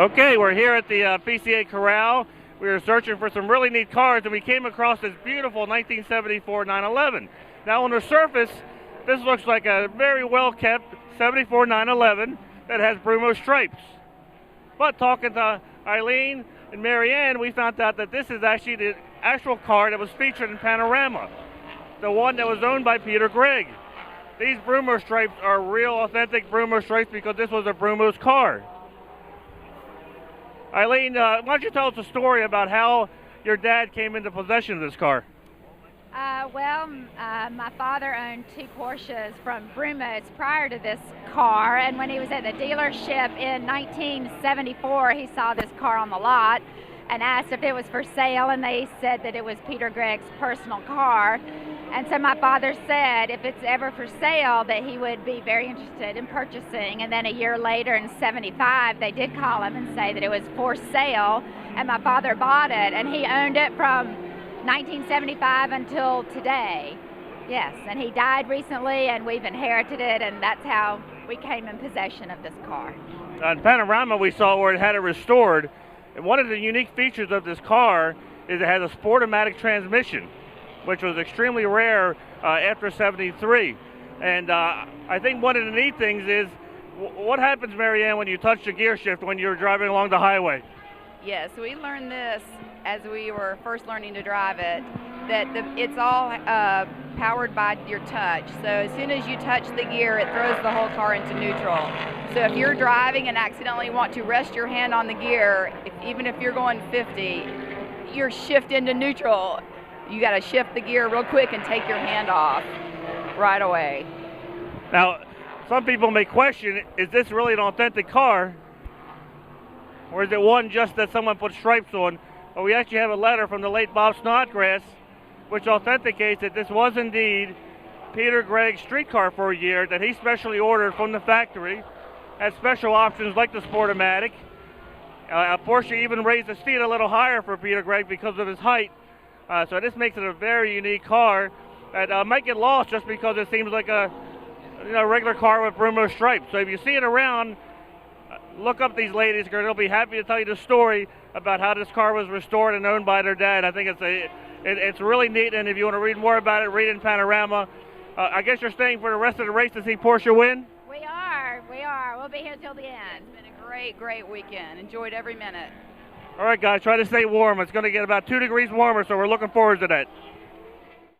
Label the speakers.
Speaker 1: Okay, we're here at the PCA Corral. We were searching for some really neat cars, and we came across this beautiful 1974 911. Now, on the surface, this looks like a very well-kept 74 911 that has Brumos stripes. But talking to Eileen and Marianne, we found out that this is actually the actual car that was featured in Panorama, the one that was owned by Peter Gregg. These Brumos stripes are real, authentic Brumos stripes because this was a Brumos car. Eileen, why don't you tell us a story about how your dad came into possession of this car?
Speaker 2: My father owned 2 Porsches from Brumos prior to this car, and when he was at the dealership in 1974, he saw this car on the lot and asked if it was for sale, and they said that it was Peter Gregg's personal car. And so my father said if it's ever for sale that he would be very interested in purchasing. And then a year later in 75, they did call him and say that it was for sale, and my father bought it, and he owned it from 1975 until today. Yes, and he died recently, and we've inherited it, and that's how we came in possession of this car.
Speaker 1: On Panorama, we saw where it had it restored, and one of the unique features of this car is it has a Sportomatic transmission, which was extremely rare after 73. And I think one of the neat things is, what happens, Marianne, when you touch the gear shift when you're driving along the highway?
Speaker 3: Yes, we learned this as we were first learning to drive it, that it's all powered by your touch. So as soon as you touch the gear, it throws the whole car into neutral. So if you're driving and accidentally want to rest your hand on the gear, even if you're going 50, you're shifting to neutral. You got to shift the gear real quick and take your hand off right away.
Speaker 1: Now, some people may question, is this really an authentic car? Or is it one just that someone put stripes on? Well, we actually have a letter from the late Bob Snodgrass, which authenticates that this was indeed Peter Gregg's street car for a year that he specially ordered from the factory. Had special options like the Sportomatic. Porsche even raised the seat a little higher for Peter Gregg because of his height. So this makes it a very unique car that might get lost just because it seems like a regular car with Brumos stripes. So if you see it around, look up these ladies because they'll be happy to tell you the story about how this car was restored and owned by their dad. I think it's really neat, and if you want to read more about it, read in Panorama. I guess you're staying for the rest of the race to see Porsche win?
Speaker 2: We are. We'll be here till the end.
Speaker 3: It's been a great, great weekend. Enjoyed every minute.
Speaker 1: All right, guys, try to stay warm. It's going to get about 2 degrees warmer, so we're looking forward to that.